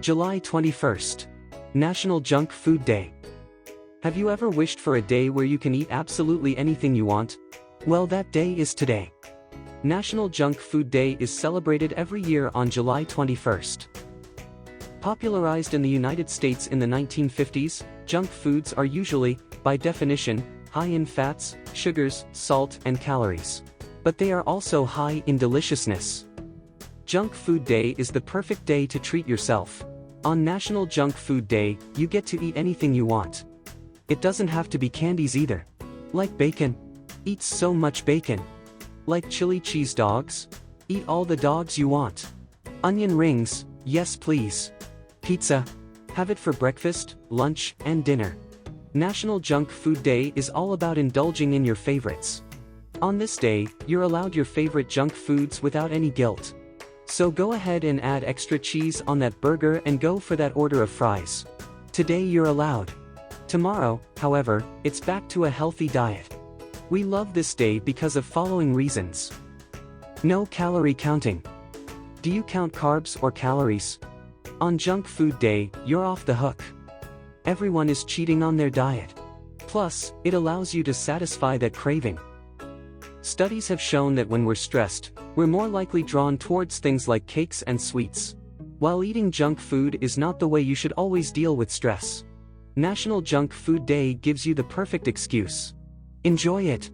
July 21st. National Junk Food Day. Have you ever wished for a day where you can eat absolutely anything you want? Well, that day is today. National Junk Food Day is celebrated every year on July 21st. Popularized in the United States in the 1950s, junk foods are usually, by definition, high in fats, sugars, salt, and calories. But they are also high in deliciousness. Junk Food Day is the perfect day to treat yourself. On National Junk Food Day, you get to eat anything you want. It doesn't have to be candies either. Like bacon? Eat so much bacon. Like chili cheese dogs? Eat all the dogs you want. Onion rings? Yes please. Pizza? Have it for breakfast, lunch, and dinner. National Junk Food Day is all about indulging in your favorites. On this day, you're allowed your favorite junk foods without any guilt. So go ahead and add extra cheese on that burger and go for that order of fries. Today you're allowed. Tomorrow, however, it's back to a healthy diet. We love this day because of following reasons. No calorie counting. Do you count carbs or calories? On Junk Food Day, you're off the hook. Everyone is cheating on their diet. Plus, it allows you to satisfy that craving. Studies have shown that when we're stressed, we're more likely drawn towards things like cakes and sweets. While eating junk food is not the way you should always deal with stress. National Junk Food Day gives you the perfect excuse. Enjoy it.